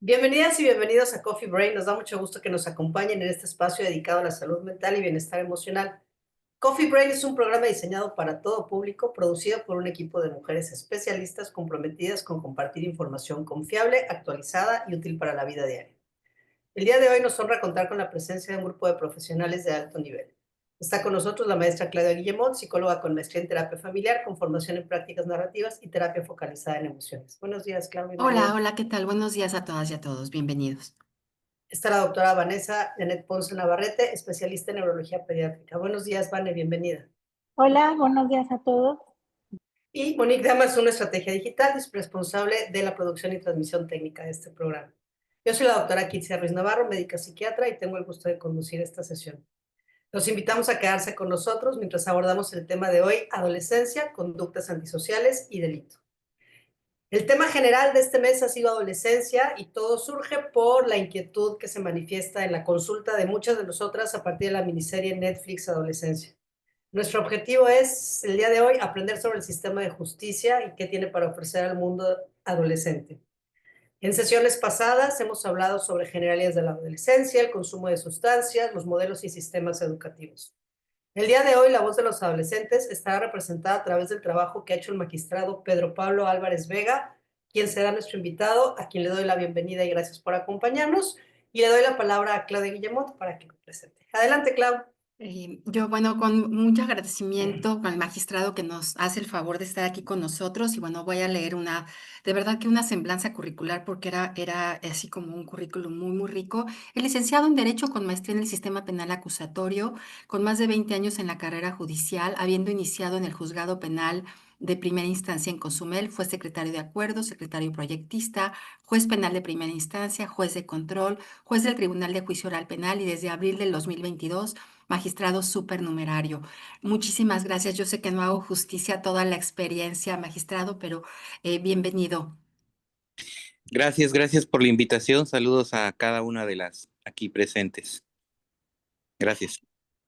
Bienvenidas y bienvenidos a Coffee Break. Nos da mucho gusto que nos acompañen en este espacio dedicado a la salud mental y bienestar emocional. Coffee Break es un programa diseñado para todo público, producido por un equipo de mujeres especialistas comprometidas con compartir información confiable, actualizada y útil para la vida diaria. El día de hoy nos honra contar con la presencia de un grupo de profesionales de alto nivel. Está con nosotros la maestra Claudia Guillemot, psicóloga con maestría en terapia familiar, con formación en prácticas narrativas y terapia focalizada en emociones. Buenos días, Claudia, Hola, bienvenida. hola, ¿qué tal? Buenos días a todas y a todos, bienvenidos. Está la doctora Vanessa Janet Ponce Navarrete, especialista en neurología pediátrica. Buenos días, Vane, bienvenida. Hola, buenos días a todos. Y Monique Damas, una estrategia digital, es responsable de la producción y transmisión técnica de este programa. Yo soy la doctora Kitsia Ruiz Navarro, médica psiquiatra, y tengo el gusto de conducir esta sesión. Los invitamos a quedarse con nosotros mientras abordamos el tema de hoy, adolescencia, conductas antisociales y delito. El tema general de este mes ha sido adolescencia y todo surge por la inquietud que se manifiesta en la consulta de muchas de nosotras a partir de la miniserie Netflix Adolescencia. Nuestro objetivo es, el día de hoy, aprender sobre el sistema de justicia y qué tiene para ofrecer al mundo adolescente. En sesiones pasadas hemos hablado sobre generalidades de la adolescencia, el consumo de sustancias, los modelos y sistemas educativos. El día de hoy, la voz de los adolescentes estará representada a través del trabajo que ha hecho el magistrado Pedro Pablo Álvarez Vega, quien será nuestro invitado, a quien le doy la bienvenida y gracias por acompañarnos. Y le doy la palabra a Claudia Guillemot para que lo presente. Adelante, Clau. Yo, con mucho agradecimiento al magistrado que nos hace el favor de estar aquí con nosotros y bueno, voy a leer de verdad que una semblanza curricular porque era así como un currículum muy, muy rico. El licenciado en Derecho con maestría en el sistema penal acusatorio, con más de 20 años en la carrera judicial, habiendo iniciado en el juzgado penal de primera instancia en Cozumel, fue secretario de acuerdo, secretario proyectista, juez penal de primera instancia, juez de control, juez del Tribunal de Juicio Oral Penal y desde abril del 2022 magistrado supernumerario. Muchísimas gracias. Yo sé que no hago justicia a toda la experiencia, magistrado, pero bienvenido. Gracias por la invitación. Saludos a cada una de las aquí presentes. Gracias.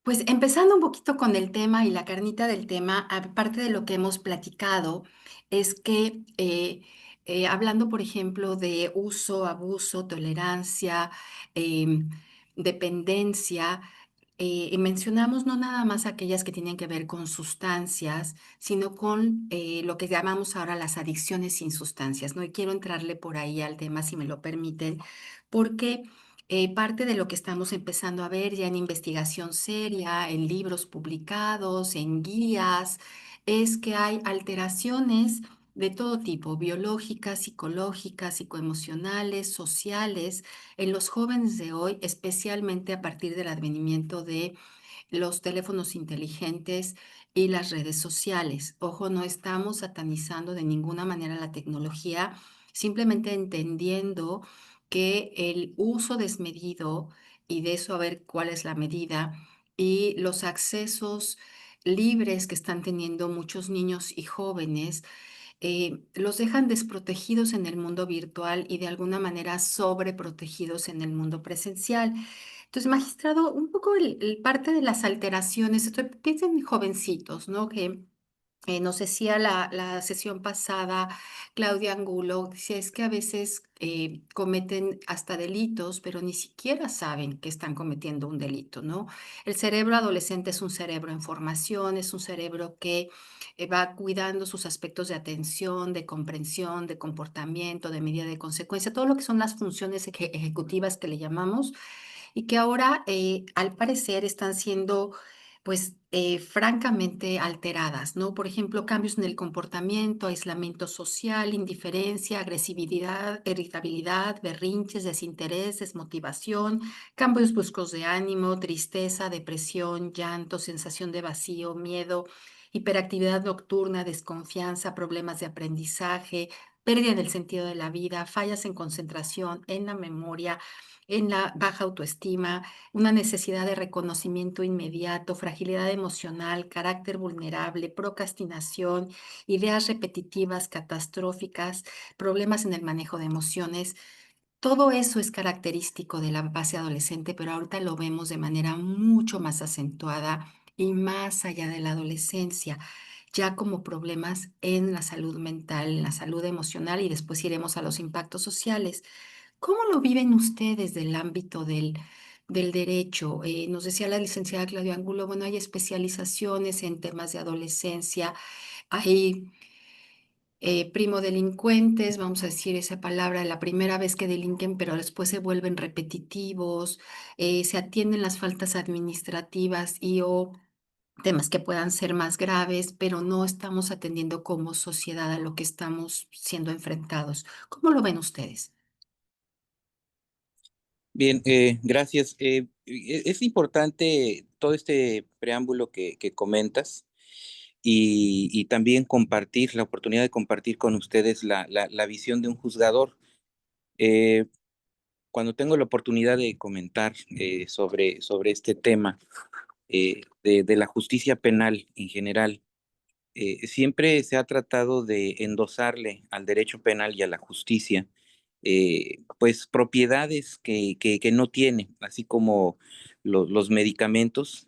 Pues empezando un poquito con el tema y la carnita del tema, aparte de lo que hemos platicado, es que hablando, por ejemplo, de uso, abuso, tolerancia, em, dependencia, y mencionamos no nada más aquellas que tienen que ver con sustancias, sino con lo que llamamos ahora las adicciones sin sustancias, ¿no? Y quiero entrarle por ahí al tema, si me lo permiten, porque parte de lo que estamos empezando a ver ya en investigación seria, en libros publicados, en guías, es que hay alteraciones de todo tipo, biológicas, psicológicas, psicoemocionales, sociales, en los jóvenes de hoy, especialmente a partir del advenimiento de los teléfonos inteligentes y las redes sociales. Ojo, no estamos satanizando de ninguna manera la tecnología, simplemente entendiendo que el uso desmedido, y de eso a ver cuál es la medida, y los accesos libres que están teniendo muchos niños y jóvenes, los dejan desprotegidos en el mundo virtual y de alguna manera sobreprotegidos en el mundo presencial. Entonces, magistrado, un poco parte de las alteraciones, piensen en jovencitos, ¿no? Que nos decía la sesión pasada Claudia Angulo, decía, es que a veces cometen hasta delitos, pero ni siquiera saben que están cometiendo un delito, ¿no? El cerebro adolescente es un cerebro en formación, es un cerebro que va cuidando sus aspectos de atención, de comprensión, de comportamiento, de medida de consecuencia, todo lo que son las funciones ejecutivas que le llamamos y que ahora, al parecer, están siendo, pues, francamente alteradas, ¿no? Por ejemplo, cambios en el comportamiento, aislamiento social, indiferencia, agresividad, irritabilidad, berrinches, desinterés, desmotivación, cambios bruscos de ánimo, tristeza, depresión, llanto, sensación de vacío, miedo, hiperactividad nocturna, desconfianza, problemas de aprendizaje, pérdida del sentido de la vida, fallas en concentración, en la memoria, en la baja autoestima, una necesidad de reconocimiento inmediato, fragilidad emocional, carácter vulnerable, procrastinación, ideas repetitivas, catastróficas, problemas en el manejo de emociones. Todo eso es característico de la fase adolescente, pero ahorita lo vemos de manera mucho más acentuada y más allá de la adolescencia, ya como problemas en la salud mental, en la salud emocional y después iremos a los impactos sociales. ¿Cómo lo viven ustedes del ámbito del derecho? Nos decía la licenciada Claudia Angulo, bueno, hay especializaciones en temas de adolescencia, hay primo delincuentes, vamos a decir esa palabra, la primera vez que delinquen, pero después se vuelven repetitivos, se atienden las faltas administrativas y o temas que puedan ser más graves, pero no estamos atendiendo como sociedad a lo que estamos siendo enfrentados. ¿Cómo lo ven ustedes? Bien, gracias. Es importante todo este preámbulo que comentas y también compartir, la oportunidad de compartir con ustedes la visión de un juzgador. Eh, Cuando tengo la oportunidad de comentar sobre este tema de la justicia penal en general, siempre se ha tratado de endosarle al derecho penal y a la justicia, pues propiedades que no tiene, así como los medicamentos,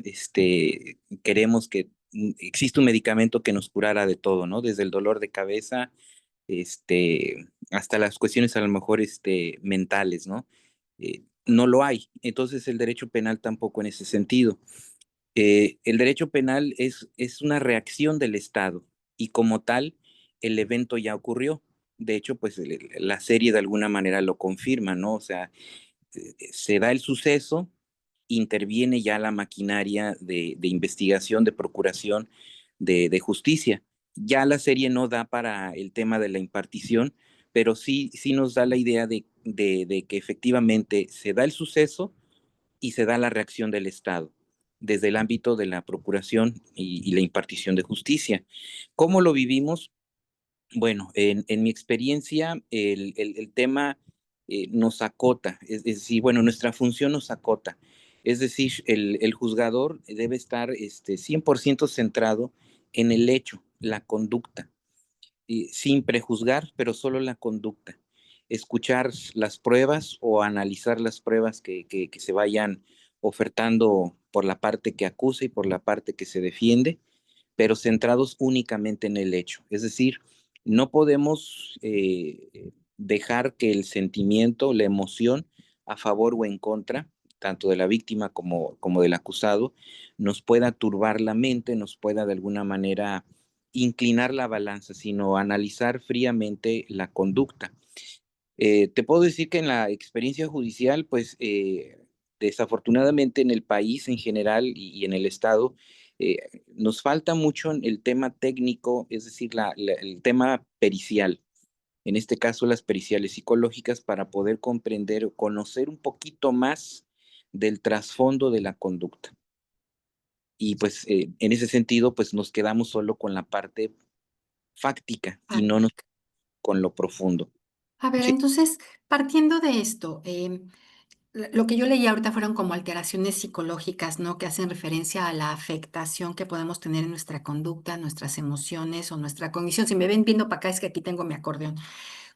queremos que existe un medicamento que nos curara de todo, ¿no? Desde el dolor de cabeza, hasta las cuestiones a lo mejor, mentales, ¿no? No lo hay. Entonces el derecho penal tampoco en ese sentido. El derecho penal es una reacción del Estado y como tal, el evento ya ocurrió. De hecho, pues la serie de alguna manera lo confirma, ¿no? O sea, se da el suceso, interviene ya la maquinaria de investigación, de procuración, de justicia. Ya la serie no da para el tema de la impartición, pero sí nos da la idea de que efectivamente se da el suceso y se da la reacción del Estado desde el ámbito de la procuración y la impartición de justicia. ¿Cómo lo vivimos? Bueno, en mi experiencia, el tema nos acota, es decir, bueno, nuestra función nos acota. Es decir, el juzgador debe estar 100% centrado en el hecho, la conducta, sin prejuzgar, pero solo la conducta. Escuchar las pruebas o analizar las pruebas que se vayan ofertando por la parte que acusa y por la parte que se defiende, pero centrados únicamente en el hecho. Es decir, no podemos dejar que el sentimiento, la emoción, a favor o en contra, tanto de la víctima como del acusado, nos pueda turbar la mente, nos pueda de alguna manera inclinar la balanza, sino analizar fríamente la conducta. Te puedo decir que en la experiencia judicial, pues desafortunadamente en el país en general y en el Estado, nos falta mucho el tema técnico, es decir, el tema pericial, en este caso las periciales psicológicas, para poder comprender o conocer un poquito más del trasfondo de la conducta. Y pues en ese sentido, pues nos quedamos solo con la parte fáctica y no nos con lo profundo. A ver, Sí. entonces, partiendo de esto, lo que yo leí ahorita fueron como alteraciones psicológicas, ¿no? Que hacen referencia a la afectación que podemos tener en nuestra conducta, nuestras emociones o nuestra cognición. Si me ven viendo para acá, es que aquí tengo mi acordeón.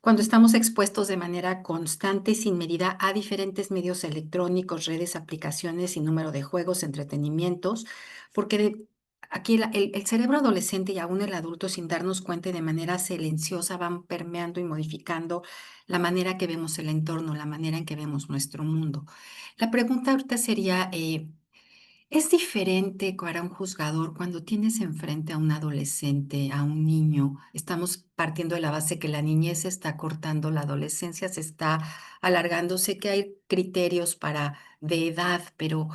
Cuando estamos expuestos de manera constante y sin medida a diferentes medios electrónicos, redes, aplicaciones y número de juegos, entretenimientos, porque aquí el cerebro adolescente y aún el adulto, sin darnos cuenta y de manera silenciosa, van permeando y modificando la manera que vemos el entorno, la manera en que vemos nuestro mundo. La pregunta ahorita sería, ¿es diferente para un juzgador cuando tienes enfrente a un adolescente, a un niño? Estamos partiendo de la base que la niñez se está cortando, la adolescencia se está alargando. Sé que hay criterios para de edad, pero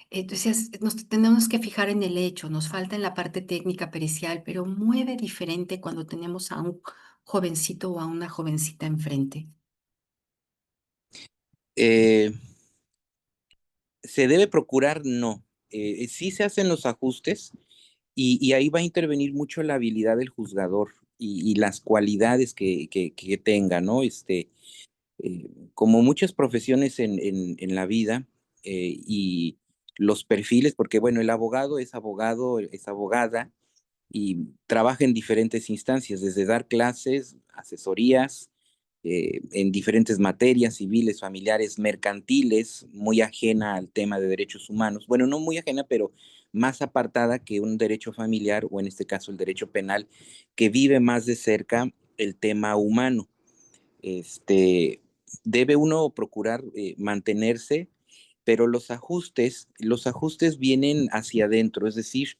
entonces nos tenemos que fijar en el hecho, nos falta en la parte técnica pericial, pero mueve diferente cuando tenemos a un jovencito o a una jovencita enfrente. Eh, Se debe procurar, no. Sí se hacen los ajustes y ahí va a intervenir mucho la habilidad del juzgador y las cualidades que tenga, ¿no? Como muchas profesiones en la vida y los perfiles, porque bueno, el abogado, es abogada y trabaja en diferentes instancias, desde dar clases, asesorías, en diferentes materias civiles, familiares, mercantiles, muy ajena al tema de derechos humanos. Bueno, no muy ajena, pero más apartada que un derecho familiar o en este caso el derecho penal, que vive más de cerca el tema humano. Este, debe uno procurar mantenerse, pero los ajustes vienen hacia adentro, es decir,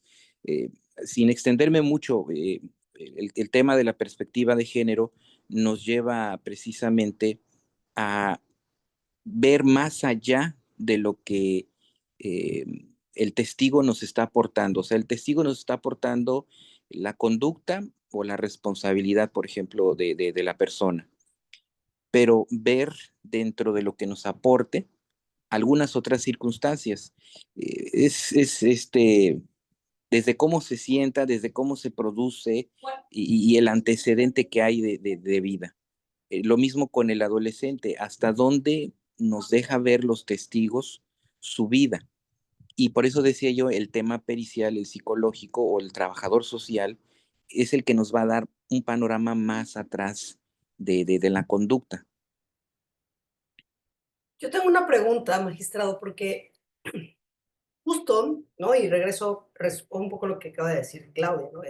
sin extenderme mucho, el tema de la perspectiva de género nos lleva precisamente a ver más allá de lo que eh, el testigo nos está aportando. O sea, el testigo nos está aportando la conducta o la responsabilidad, por ejemplo, de la persona, pero ver dentro de lo que nos aporte algunas otras circunstancias. Desde cómo se sienta, desde cómo se produce y el antecedente que hay de vida. Lo mismo con el adolescente, hasta dónde nos deja ver los testigos su vida. Y por eso decía yo, el tema pericial, el psicológico o el trabajador social es el que nos va a dar un panorama más atrás de la conducta. Yo tengo una pregunta, magistrado, porque justo, ¿no? Y regreso un poco a lo que acaba de decir Claudia, ¿no?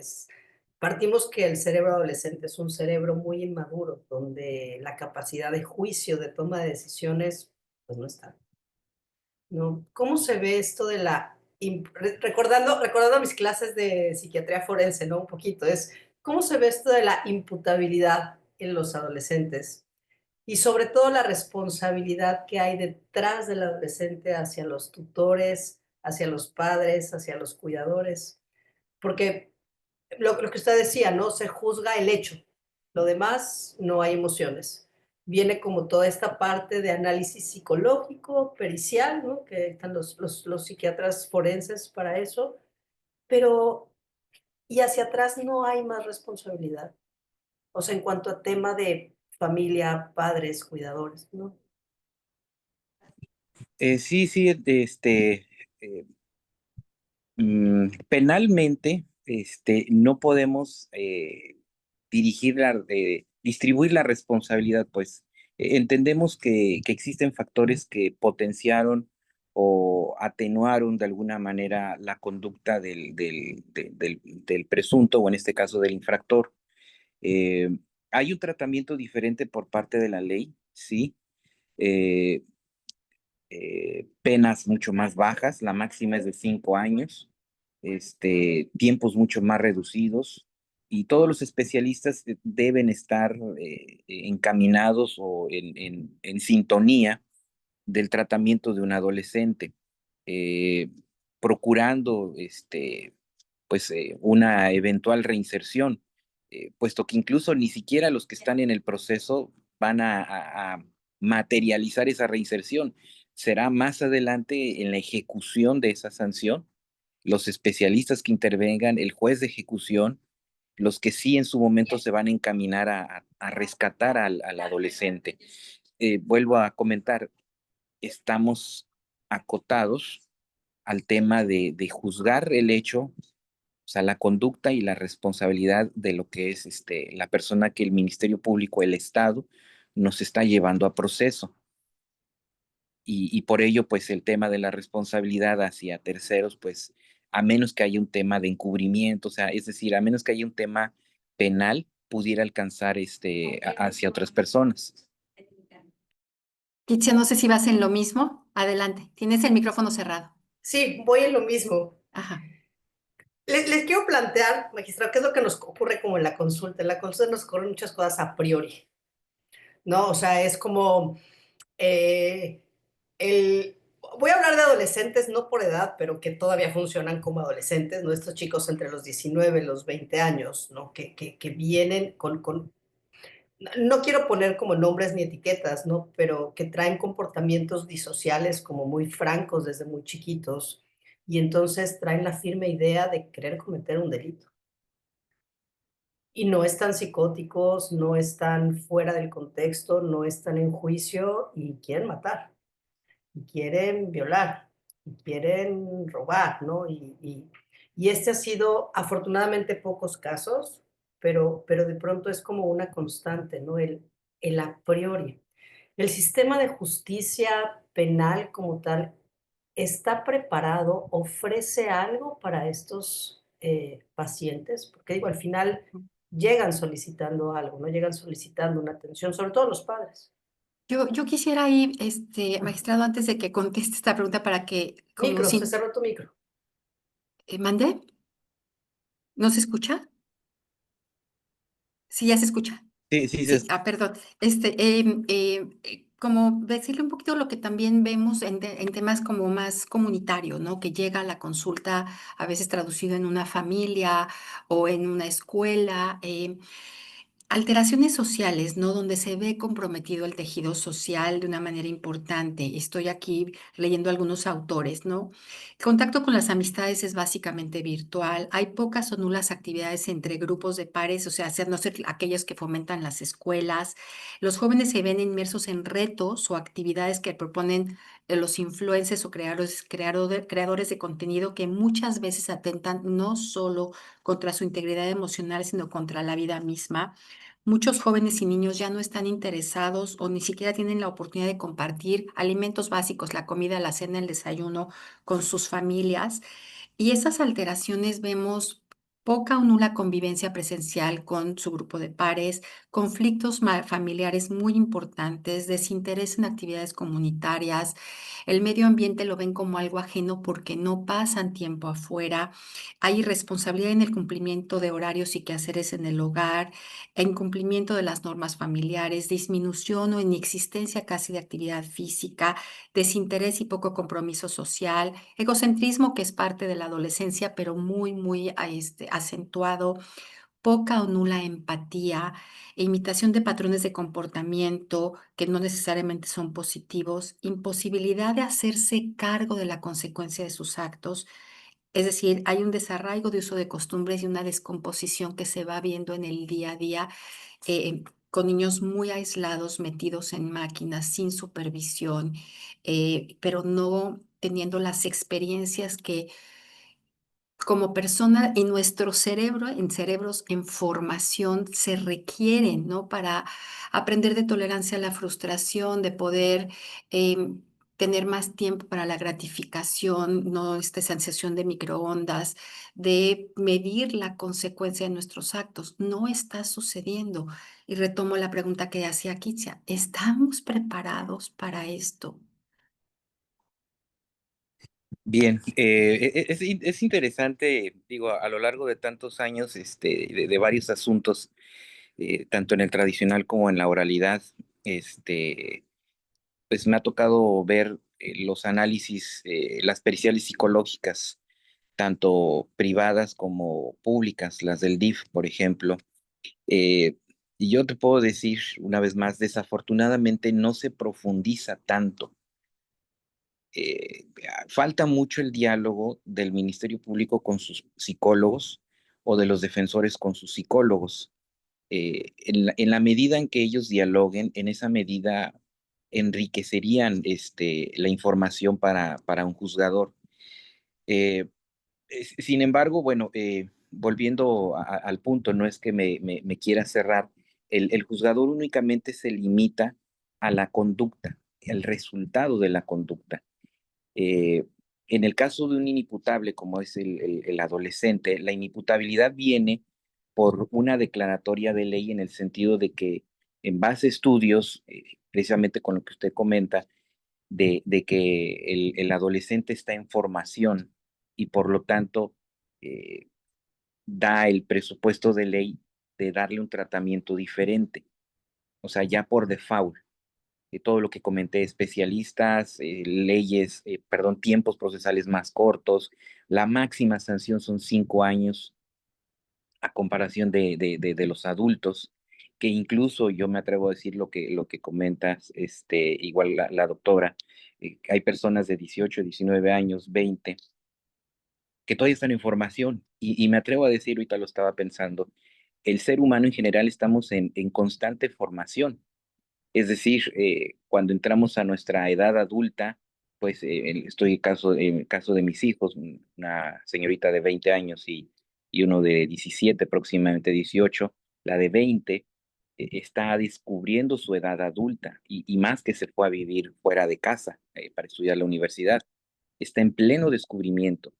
Partimos que el cerebro adolescente es un cerebro muy inmaduro, donde la capacidad de juicio, de toma de decisiones, pues no está, ¿no? ¿Cómo se ve esto de recordando mis clases de psiquiatría forense, ¿no? Un poquito, ¿cómo se ve esto de la imputabilidad en los adolescentes? Y sobre todo la responsabilidad que hay detrás del adolescente hacia los tutores, hacia los padres, hacia los cuidadores. Porque lo que usted decía, ¿no? Se juzga el hecho. Lo demás, no hay emociones. Viene como toda esta parte de análisis psicológico, pericial, ¿no? Que están los psiquiatras forenses para eso. Pero, y hacia atrás no hay más responsabilidad. O sea, en cuanto a tema de familia, padres, cuidadores, ¿no? Sí, sí, eh, penalmente, no podemos distribuir la responsabilidad, pues entendemos que existen factores que potenciaron o atenuaron de alguna manera la conducta del presunto, o en este caso del infractor. Eh, Hay un tratamiento diferente por parte de la ley, sí. Eh, Penas mucho más bajas, la máxima es de 5 años, tiempos mucho más reducidos, y todos los especialistas deben estar encaminados o en sintonía del tratamiento de un adolescente, eh, procurando pues, una eventual reinserción, puesto que incluso ni siquiera los que están en el proceso van a materializar esa reinserción. Será más adelante en la ejecución de esa sanción, los especialistas que intervengan, el juez de ejecución, los que sí en su momento se van a encaminar a rescatar al adolescente. Vuelvo a comentar, estamos acotados al tema de juzgar el hecho, o sea, la conducta y la responsabilidad de lo que es la persona que el Ministerio Público, el Estado, nos está llevando a proceso. Y por ello, pues el tema de la responsabilidad hacia terceros, pues a menos que haya un tema de encubrimiento, o sea, es decir, a menos que haya un tema penal, pudiera alcanzar hacia otras personas. Kitsia, no sé si vas en lo mismo. Adelante, tienes el micrófono cerrado. Sí, voy en lo mismo. Ajá. Les quiero plantear, magistrado, qué es lo que nos ocurre como en la consulta. En la consulta nos ocurren muchas cosas a priori, ¿no? O sea, es como eh, el... Voy a hablar de adolescentes, no por edad, pero que todavía funcionan como adolescentes, ¿no? Estos chicos entre los 19 y los 20 años, ¿no? Que vienen con no quiero poner como nombres ni etiquetas, ¿no? Pero que traen comportamientos disociales como muy francos desde muy chiquitos y entonces traen la firme idea de querer cometer un delito. Y no están psicóticos, no están fuera del contexto, no están en juicio y quieren matar, y quieren violar, y quieren robar, ¿no? Y este ha sido afortunadamente pocos casos, pero de pronto es como una constante, ¿no? El a priori. El sistema de justicia penal como tal está preparado, ofrece algo para estos pacientes, porque digo, al final llegan solicitando algo, ¿no? Llegan solicitando una atención, sobre todo los padres. Yo quisiera ir, magistrado, antes de que conteste esta pregunta para que, como Micro, se si, cerró tu micro. ¿mandé? ¿No se escucha? Sí, ya se escucha. Sí, sí, Sí, perdón. Como decirle un poquito lo que también vemos en temas como más comunitarios, ¿no? Que llega la consulta a veces traducido en una familia o en una escuela. Alteraciones sociales, ¿no? Donde se ve comprometido el tejido social de una manera importante. Estoy aquí leyendo algunos autores, ¿no? El contacto con las amistades es básicamente virtual. Hay pocas o nulas actividades entre grupos de pares, o sea, no ser aquellas que fomentan las escuelas. Los jóvenes se ven inmersos en retos o actividades que proponen los influencers o creadores de contenido que muchas veces atentan no solo contra su integridad emocional, sino contra la vida misma. Muchos jóvenes y niños ya no están interesados o ni siquiera tienen la oportunidad de compartir alimentos básicos, la comida, la cena, el desayuno con sus familias. Y esas alteraciones vemos poca o nula convivencia presencial con su grupo de pares, conflictos familiares muy importantes, desinterés en actividades comunitarias. El medio ambiente lo ven como algo ajeno porque no pasan tiempo afuera. Hay irresponsabilidad en el cumplimiento de horarios y quehaceres en el hogar, incumplimiento de las normas familiares, disminución o inexistencia casi de actividad física, desinterés y poco compromiso social, egocentrismo que es parte de la adolescencia, pero muy acentuado, poca o nula empatía, imitación de patrones de comportamiento que no necesariamente son positivos, imposibilidad de hacerse cargo de la consecuencia de sus actos. Es decir, hay un desarraigo de uso de costumbres y una descomposición que se va viendo en el día a día, con niños muy aislados, metidos en máquinas, sin supervisión, pero no teniendo las experiencias que como persona y nuestro cerebro, en cerebros en formación, se requieren, ¿no? Para aprender de tolerancia a la frustración, de poder tener más tiempo para la gratificación, no esta sensación de microondas, de medir la consecuencia de nuestros actos. No está sucediendo. Y retomo la pregunta que hacía Kitsia. ¿Estamos preparados para esto? bien. Es interesante, digo, a lo largo de tantos años, de varios asuntos, tanto en el tradicional como en la oralidad, este, pues me ha tocado ver los análisis, las periciales psicológicas, tanto privadas como públicas, las del DIF, por ejemplo. Eh, y yo te puedo decir, una vez más, desafortunadamente no se profundiza tanto. Falta mucho el diálogo del Ministerio Público con sus psicólogos o de los defensores con sus psicólogos. En la medida en que ellos dialoguen, en esa medida enriquecerían la información para un juzgador. Eh, Sin embargo, bueno, volviendo al punto, no es que me quiera cerrar, el juzgador únicamente se limita a la conducta, al resultado de la conducta. Eh, en el caso de un inimputable como es el adolescente, la inimputabilidad viene por una declaratoria de ley en el sentido de que en base a estudios, precisamente con lo que usted comenta, de que el adolescente está en formación y por lo tanto eh, da el presupuesto de ley de darle un tratamiento diferente, o sea, ya por default todo lo que comenté, especialistas, leyes, perdón, tiempos procesales más cortos. La máxima sanción son 5 años a comparación de los adultos, que incluso yo me atrevo a decir lo que comentas, igual la doctora, hay personas de 18, 19 años, 20, que todavía están en formación. Y me atrevo a decir, ahorita lo estaba pensando, el ser humano en general estamos en constante formación. Es decir, cuando entramos a nuestra edad adulta, pues estoy en el caso de mis hijos, una señorita de 20 años y uno de 17, próximamente 18, la de 20 está descubriendo su edad adulta y más que se fue a vivir fuera de casa para estudiar la universidad, está en pleno descubrimiento.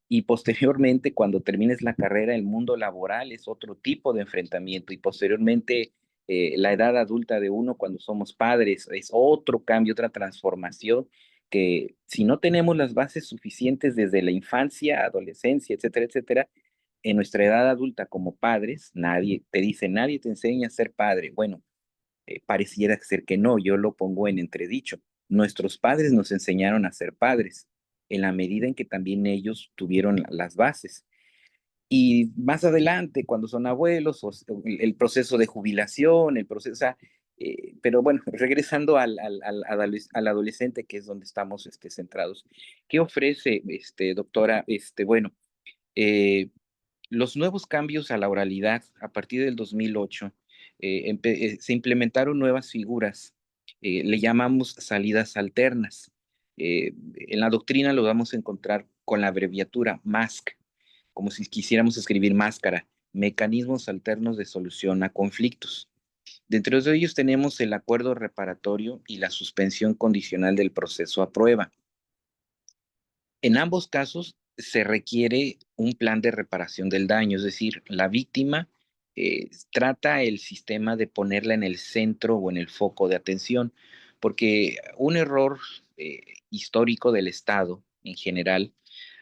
Y posteriormente, cuando termines la carrera, el mundo laboral es otro tipo de enfrentamiento y posteriormente la edad adulta de uno cuando somos padres es otro cambio, otra transformación que si no tenemos las bases suficientes desde la infancia, adolescencia, etcétera, etcétera, en nuestra edad adulta como padres, nadie te dice, nadie te enseña a ser padre. Bueno, pareciera ser que no, yo lo pongo en entredicho. Nuestros padres nos enseñaron a ser padres, en la medida en que también ellos tuvieron las bases. Y más adelante, cuando son abuelos, el proceso de jubilación, el proceso, o sea, pero bueno, regresando al adolescente, que es donde estamos centrados, ¿qué ofrece, doctora? Bueno, eh, los nuevos cambios a la oralidad a partir del 2008, se implementaron nuevas figuras, le llamamos salidas alternas. En la doctrina lo vamos a encontrar con la abreviatura MASC, como si quisiéramos escribir máscara, mecanismos alternos de solución a conflictos. Dentro de ellos tenemos el acuerdo reparatorio y la suspensión condicional del proceso a prueba. En ambos casos se requiere un plan de reparación del daño, es decir, la víctima trata el sistema de ponerla en el centro o en el foco de atención, porque un error histórico del Estado en general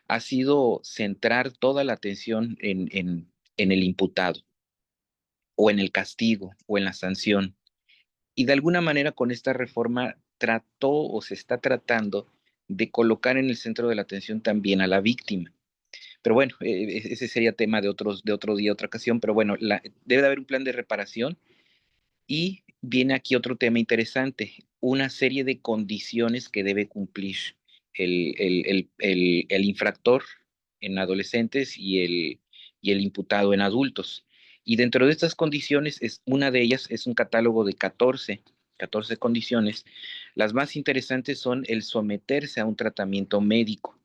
ha sido centrar toda la atención en el imputado o en el castigo o en la sanción. Y de alguna manera con esta reforma trató o se está tratando de colocar en el centro de la atención también a la víctima. Pero bueno, ese sería tema de otro día, otra ocasión, pero bueno, debe de haber un plan de reparación y viene aquí otro tema interesante, una serie de condiciones que debe cumplir el infractor en adolescentes y el imputado en adultos. Y dentro de estas condiciones, una de ellas es un catálogo de 14 condiciones. Las más interesantes son el someterse a un tratamiento médico.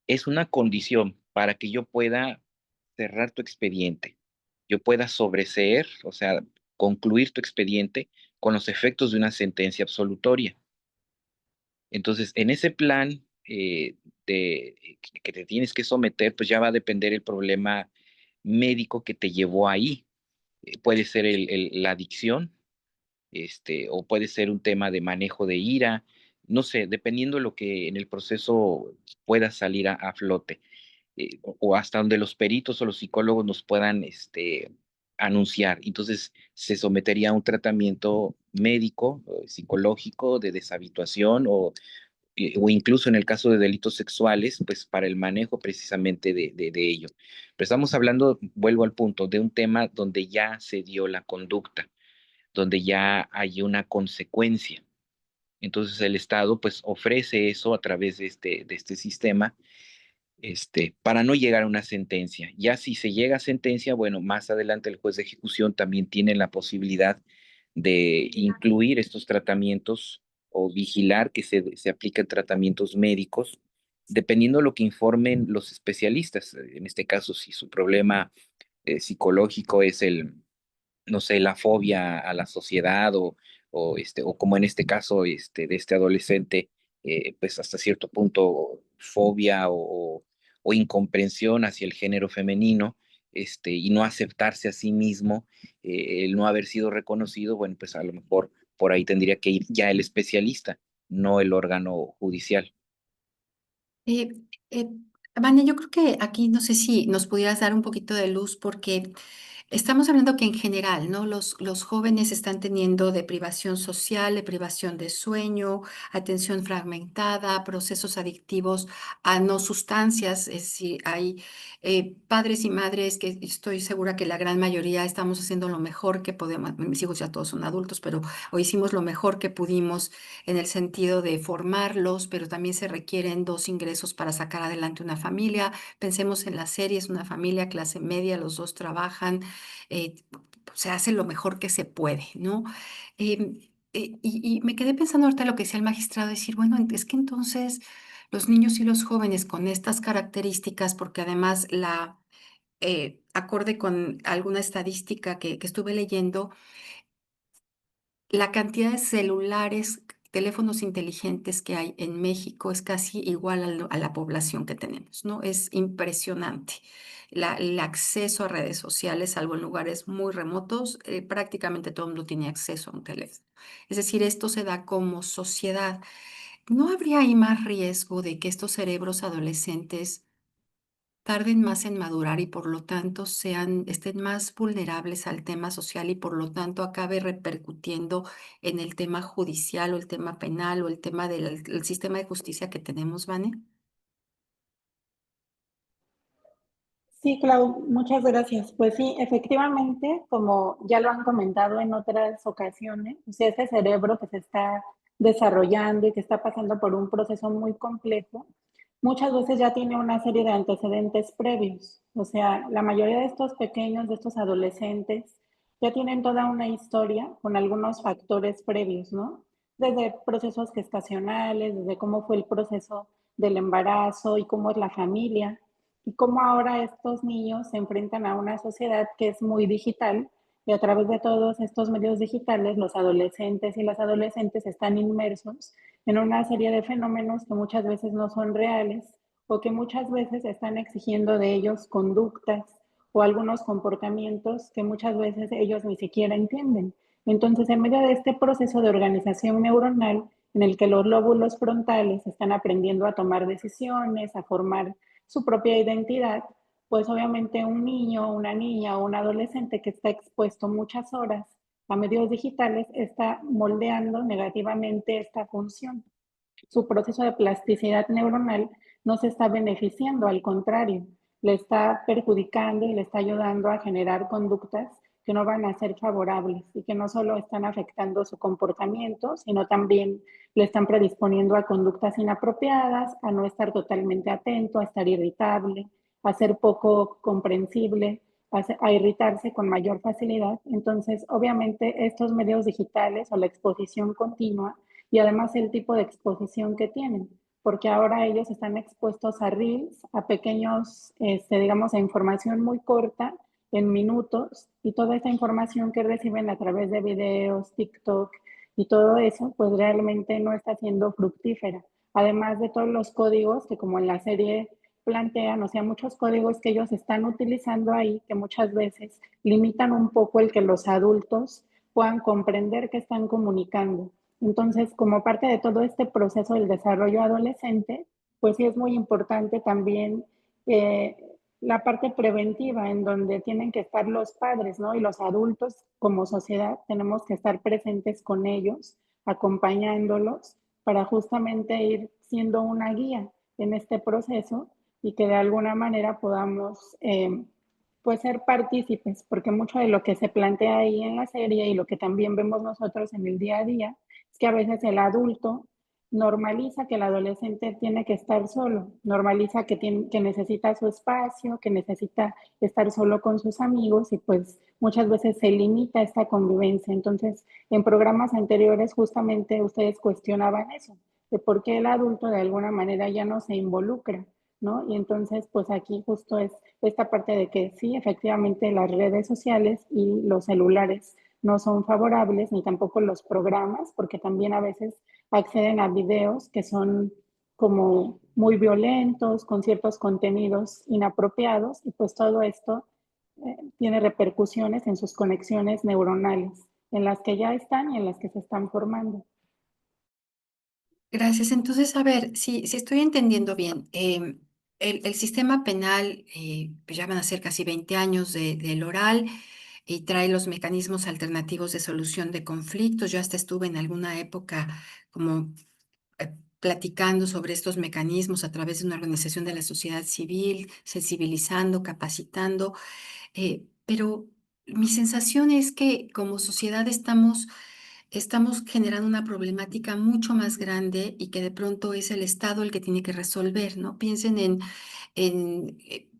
Es una condición para que yo pueda cerrar tu expediente, yo pueda sobreseer, o sea, concluir tu expediente con los efectos de una sentencia absolutoria. Entonces, en ese plan que te tienes que someter, pues ya va a depender el problema médico que te llevó ahí. Puede ser la adicción, o puede ser un tema de manejo de ira, no sé, dependiendo de lo que en el proceso pueda salir a flote, o hasta donde los peritos o los psicólogos nos puedan anunciar. Entonces, se sometería a un tratamiento médico, psicológico, de deshabituación o incluso en el caso de delitos sexuales, pues para el manejo precisamente de ello. Pero estamos hablando, vuelvo al punto, de un tema donde ya se dio la conducta, donde ya hay una consecuencia. Entonces el Estado pues ofrece eso a través de este sistema, para no llegar a una sentencia. Ya si se llega a sentencia, bueno, más adelante el juez de ejecución también tiene la posibilidad de incluir estos tratamientos o vigilar que se apliquen tratamientos médicos, dependiendo de lo que informen los especialistas. En este caso, si su problema psicológico es no sé, la fobia a la sociedad o como en este caso de este adolescente, pues hasta cierto punto fobia o incomprensión hacia el género femenino, y no aceptarse a sí mismo, el no haber sido reconocido, bueno, pues a lo mejor por ahí tendría que ir ya el especialista, no el órgano judicial. Eh, eh, Vania, yo creo que aquí no sé si nos pudieras dar un poquito de luz porque estamos hablando que en general, ¿no? Los jóvenes están teniendo deprivación social, deprivación de sueño, atención fragmentada, procesos adictivos a no sustancias. Es decir, hay padres y madres que estoy segura que la gran mayoría estamos haciendo lo mejor que podemos. Mis hijos ya todos son adultos, pero hoy hicimos lo mejor que pudimos en el sentido de formarlos, pero también se requieren dos ingresos para sacar adelante una familia. Pensemos en las series, una familia clase media, los dos trabajan, eh, se hace lo mejor que se puede, ¿no? Y me quedé pensando ahorita lo que decía el magistrado, decir, bueno, es que entonces los niños y los jóvenes con estas características, porque además acorde con alguna estadística que estuve leyendo, la cantidad de celulares teléfonos inteligentes que hay en México es casi igual a la población que tenemos, ¿no? Es impresionante. El acceso a redes sociales, salvo en lugares muy remotos, prácticamente todo el mundo tiene acceso a un teléfono. Es decir, esto se da como sociedad. ¿No habría ahí más riesgo de que estos cerebros adolescentes tarden más en madurar y por lo tanto estén más vulnerables al tema social y por lo tanto acabe repercutiendo en el tema judicial o el tema penal o el tema del sistema de justicia que tenemos, Vane? Sí, Clau, muchas gracias. Pues sí, efectivamente, como ya lo han comentado en otras ocasiones, o sea, ese cerebro que se está desarrollando y que está pasando por un proceso muy complejo, muchas veces ya tiene una serie de antecedentes previos. O sea, la mayoría de estos pequeños, de estos adolescentes, ya tienen toda una historia con algunos factores previos, ¿no? Desde procesos gestacionales, desde cómo fue el proceso del embarazo y cómo es la familia y cómo ahora estos niños se enfrentan a una sociedad que es muy digital y a través de todos estos medios digitales los adolescentes y las adolescentes están inmersos en una serie de fenómenos que muchas veces no son reales o que muchas veces están exigiendo de ellos conductas o algunos comportamientos que muchas veces ellos ni siquiera entienden. Entonces, en medio de este proceso de organización neuronal en el que los lóbulos frontales están aprendiendo a tomar decisiones, a formar su propia identidad, pues obviamente un niño, una niña o un adolescente que está expuesto muchas horas a medios digitales está moldeando negativamente esta función. Su proceso de plasticidad neuronal no se está beneficiando, al contrario, le está perjudicando y le está ayudando a generar conductas que no van a ser favorables y que no solo están afectando su comportamiento, sino también le están predisponiendo a conductas inapropiadas, a no estar totalmente atento, a estar irritable, a ser poco comprensible, a irritarse con mayor facilidad. Entonces, obviamente, estos medios digitales o la exposición continua y además el tipo de exposición que tienen, porque ahora ellos están expuestos a reels, a pequeños, digamos, a información muy corta, en minutos, y toda esta información que reciben a través de videos, TikTok y todo eso, pues realmente no está siendo fructífera. Además de todos los códigos que como en la serie plantean, o sea, muchos códigos que ellos están utilizando ahí, que muchas veces limitan un poco el que los adultos puedan comprender que están comunicando. Entonces, como parte de todo este proceso del desarrollo adolescente, pues sí es muy importante también eh, la parte preventiva, en donde tienen que estar los padres, ¿no? Y los adultos como sociedad tenemos que estar presentes con ellos, acompañándolos, para justamente ir siendo una guía en este proceso y que de alguna manera podamos pues ser partícipes, porque mucho de lo que se plantea ahí en la serie y lo que también vemos nosotros en el día a día es que a veces el adulto normaliza que el adolescente tiene que estar solo, normaliza que necesita su espacio, que necesita estar solo con sus amigos y pues muchas veces se limita esta convivencia. Entonces, en programas anteriores justamente ustedes cuestionaban eso, de por qué el adulto de alguna manera ya no se involucra, ¿no? Y entonces, pues aquí justo es esta parte de que sí, efectivamente las redes sociales y los celulares no son favorables, ni tampoco los programas, porque también a veces acceden a videos que son como muy violentos, con ciertos contenidos inapropiados, y pues todo esto tiene repercusiones en sus conexiones neuronales, en las que ya están y en las que se están formando. Gracias. Entonces, a ver, si estoy entendiendo bien, el sistema penal, pues ya van a ser casi 20 años del oral y trae los mecanismos alternativos de solución de conflictos. Yo hasta estuve en alguna época como platicando sobre estos mecanismos a través de una organización de la sociedad civil, sensibilizando, capacitando, pero mi sensación es que como sociedad estamos generando una problemática mucho más grande y que de pronto es el Estado el que tiene que resolver, ¿no? Piensen en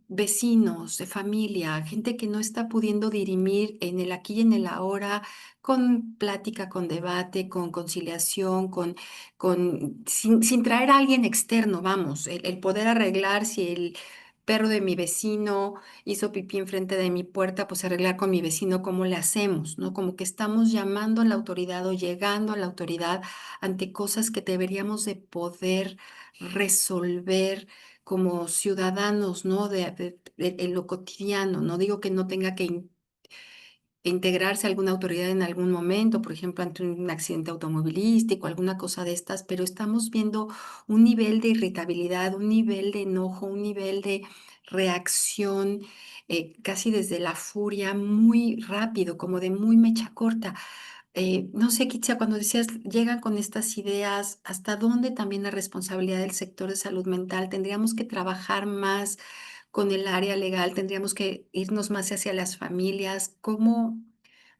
vecinos, de familia, gente que no está pudiendo dirimir en el aquí y en el ahora, con plática, con debate, con conciliación, sin traer a alguien externo, vamos, el poder arreglar si perro de mi vecino hizo pipí enfrente de mi puerta, pues arreglar con mi vecino cómo le hacemos, ¿no? Como que estamos llamando a la autoridad o llegando a la autoridad ante cosas que deberíamos de poder resolver como ciudadanos, ¿no? En lo cotidiano. No digo que no tenga que integrarse a alguna autoridad en algún momento, por ejemplo, ante un accidente automovilístico, alguna cosa de estas, pero estamos viendo un nivel de irritabilidad, un nivel de enojo, un nivel de reacción, casi desde la furia, muy rápido, como de muy mecha corta. No sé, Kitsia, cuando decías, llegan con estas ideas, ¿hasta dónde también la responsabilidad del sector de salud mental? Tendríamos que trabajar más con el área legal, tendríamos que irnos más hacia las familias. ¿Cómo?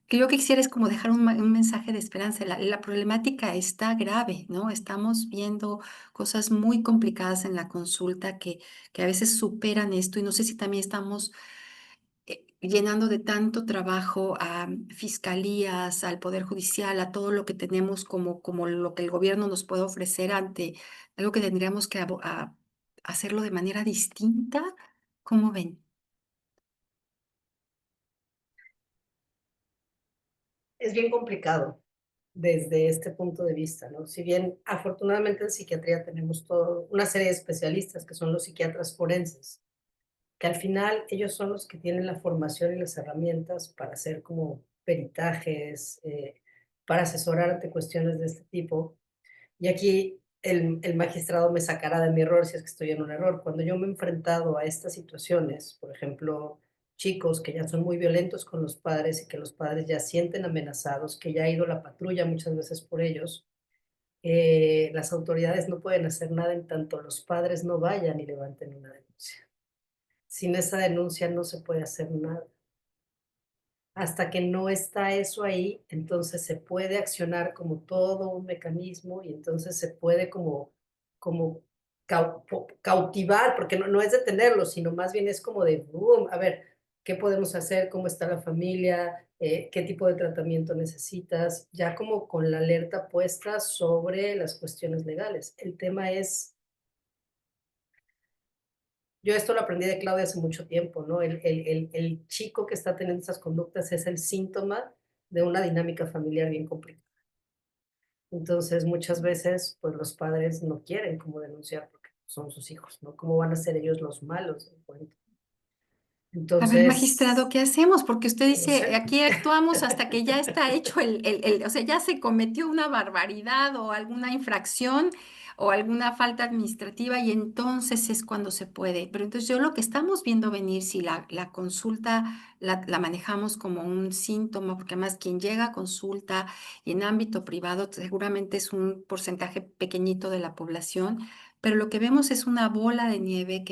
Que yo quisiera es como dejar un mensaje de esperanza. La problemática está grave, ¿no? Estamos viendo cosas muy complicadas en la consulta que a veces superan esto y no sé si también estamos llenando de tanto trabajo a fiscalías, al Poder Judicial, a todo lo que tenemos como lo que el gobierno nos puede ofrecer ante algo que tendríamos que hacerlo de manera distinta. ¿Cómo ven? Es bien complicado desde este punto de vista, ¿no? Si bien afortunadamente en psiquiatría tenemos una serie de especialistas que son los psiquiatras forenses, que al final ellos son los que tienen la formación y las herramientas para hacer como peritajes, para asesorar ante cuestiones de este tipo. Y aquí el magistrado me sacará de mi error si es que estoy en un error. Cuando yo me he enfrentado a estas situaciones, por ejemplo, chicos que ya son muy violentos con los padres y que los padres ya sienten amenazados, que ya ha ido la patrulla muchas veces por ellos, las autoridades no pueden hacer nada en tanto los padres no vayan y levanten una denuncia. Sin esa denuncia no se puede hacer nada. Hasta que no está eso ahí, entonces se puede accionar como todo un mecanismo y entonces se puede como cautivar, porque no es detenerlo, sino más bien es como de, boom, a ver, ¿qué podemos hacer? ¿Cómo está la familia? ¿Qué tipo de tratamiento necesitas? Ya como con la alerta puesta sobre las cuestiones legales. El tema es, yo esto lo aprendí de Claudia hace mucho tiempo, ¿no? El chico que está teniendo esas conductas es el síntoma de una dinámica familiar bien complicada. Entonces, muchas veces, pues los padres no quieren como denunciar porque son sus hijos, ¿no? ¿Cómo van a ser ellos los malos del cuento? A ver, magistrado, Entonces, ¿qué hacemos? Porque usted no dice, sé. aquí actuamos hasta que ya está hecho o sea, ya se cometió una barbaridad o alguna infracción o alguna falta administrativa y entonces es cuando se puede. Pero entonces yo lo que estamos viendo venir, si la consulta la manejamos como un síntoma, porque además quien llega a consulta y en ámbito privado seguramente es un porcentaje pequeñito de la población, pero lo que vemos es una bola de nieve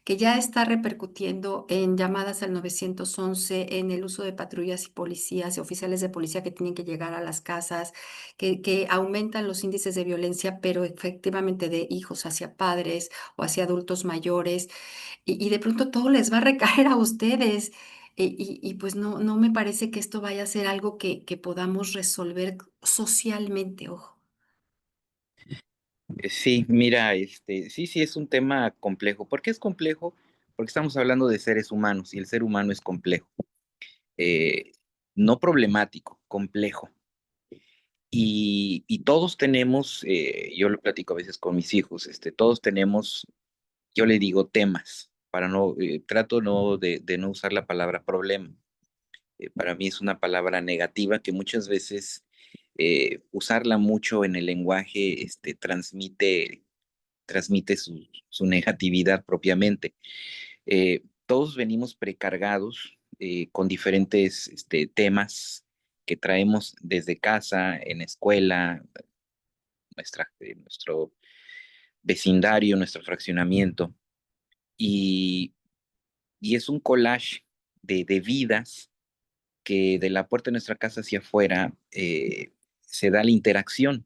que ya está repercutiendo en llamadas al 911, en el uso de patrullas y policías y oficiales de policía que tienen que llegar a las casas, que aumentan los índices de violencia, pero efectivamente de hijos hacia padres o hacia adultos mayores, y de pronto todo les va a recaer a ustedes. Pues no me parece que esto vaya a ser algo que podamos resolver socialmente, ojo. Sí, mira, sí es un tema complejo. ¿Por qué es complejo? Porque estamos hablando de seres humanos y el ser humano es complejo. Eh, no problemático, complejo. Y todos tenemos, yo lo platico a veces con mis hijos, todos tenemos, yo le digo temas, para no, trato no de no usar la palabra problema. Para mí es una palabra negativa que muchas veces usarla mucho en el lenguaje transmite su negatividad propiamente. Todos venimos precargados con diferentes temas que traemos desde casa, en escuela, nuestro vecindario, nuestro fraccionamiento, y, y es un collage de vidas que de la puerta de nuestra casa hacia afuera se da la interacción.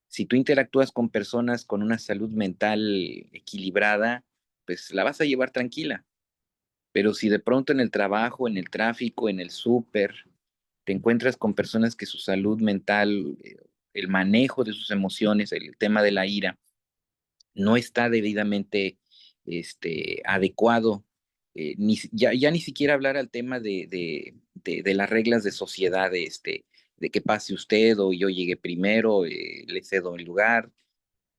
Si tú interactúas con personas con una salud mental equilibrada, pues la vas a llevar tranquila. Pero si de pronto en el trabajo, en el tráfico, en el súper, te encuentras con personas que su salud mental, el manejo de sus emociones, el tema de la ira, no está debidamente adecuado, ya ni siquiera hablar al tema de las reglas de sociedad, de que pase usted o yo llegué primero, le cedo el lugar,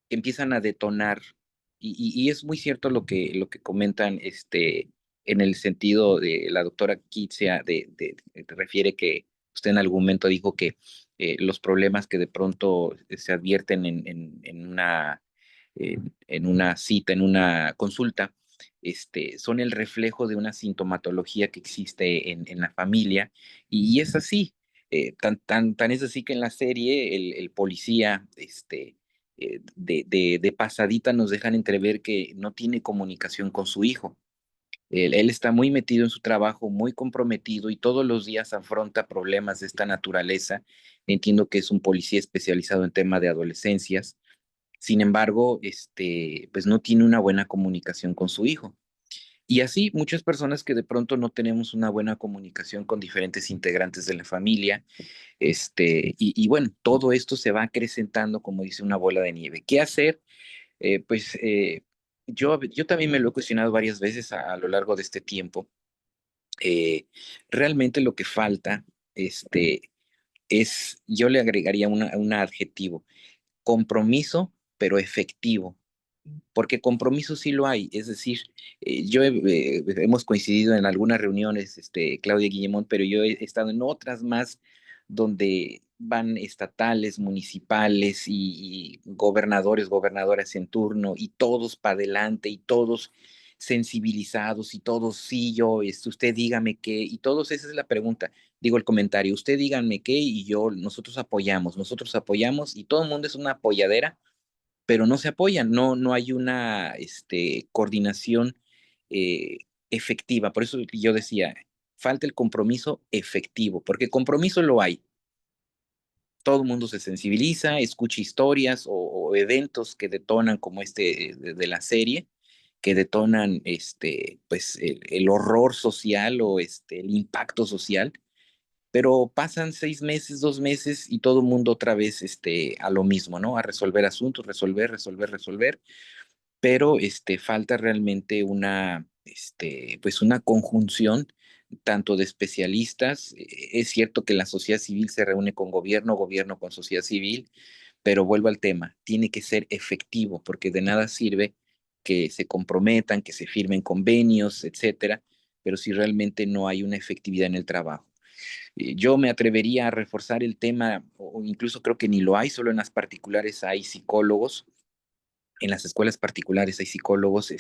que empiezan a detonar. Y es muy cierto lo que comentan en el sentido de la doctora Kitsia, refiere que usted en algún momento dijo que los problemas que de pronto se advierten en una cita, en una consulta, son el reflejo de una sintomatología que existe en la familia, y es así. Tan es así que en la serie el policía, de pasadita nos dejan entrever que no tiene comunicación con su hijo. Él está muy metido en su trabajo, muy comprometido, y todos los días afronta problemas de esta naturaleza. Entiendo que es un policía especializado en tema de adolescencias. Sin embargo, pues no tiene una buena comunicación con su hijo. Y así muchas personas que de pronto no tenemos una buena comunicación con diferentes integrantes de la familia, y bueno, todo esto se va acrecentando, como dice, una bola de nieve. ¿Qué hacer? Pues yo también me lo he cuestionado varias veces a lo largo de este tiempo. Realmente lo que falta, yo le agregaría un adjetivo: compromiso, pero efectivo, porque compromiso sí lo hay. Es decir, hemos coincidido en algunas reuniones, Claudia Guillemón, pero yo he estado en otras más donde van estatales, municipales y gobernadores, gobernadoras en turno, y todos para adelante, y todos sensibilizados, y todos, sí, yo, usted dígame qué, y todos, esa es la pregunta, digo el comentario, usted díganme qué, y nosotros apoyamos, y todo el mundo es una apoyadera, pero no se apoyan, no hay una coordinación eh, efectiva. Por eso yo decía, falta el compromiso efectivo, porque compromiso lo hay. Todo el mundo se sensibiliza, escucha historias o eventos que detonan, como de la serie, que detonan pues el horror social o el impacto social, pero pasan 6 meses, 2 meses, y todo el mundo otra vez a lo mismo, ¿no? A resolver asuntos, resolver, pero falta realmente pues una conjunción tanto de especialistas. Es cierto que la sociedad civil se reúne con gobierno, gobierno con sociedad civil, pero vuelvo al tema, tiene que ser efectivo, porque de nada sirve que se comprometan, que se firmen convenios, etcétera, pero si realmente no hay una efectividad en el trabajo. Yo me atrevería a reforzar el tema, o incluso creo que ni lo hay, solo en las particulares hay psicólogos, en las escuelas particulares hay psicólogos.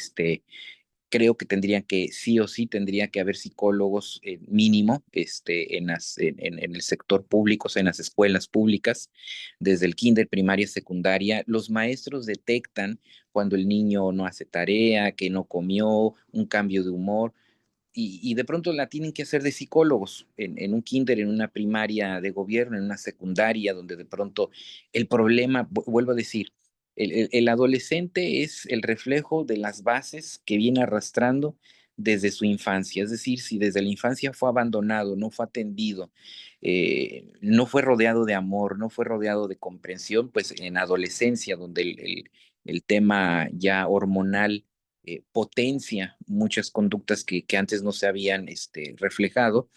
Creo que sí o sí tendría que haber psicólogos, mínimo, en el sector público, o sea, en las escuelas públicas, desde el kinder, primaria, secundaria. Los maestros detectan cuando el niño no hace tarea, que no comió, un cambio de humor, y de pronto la tienen que hacer de psicólogos, en un kinder, en una primaria de gobierno, en una secundaria, donde de pronto el problema, vuelvo a decir, el adolescente es el reflejo de las bases que viene arrastrando desde su infancia. Es decir, si desde la infancia fue abandonado, no fue atendido, no fue rodeado de amor, no fue rodeado de comprensión, pues en adolescencia, donde el tema ya hormonal potencia muchas conductas que antes no se habían reflejado,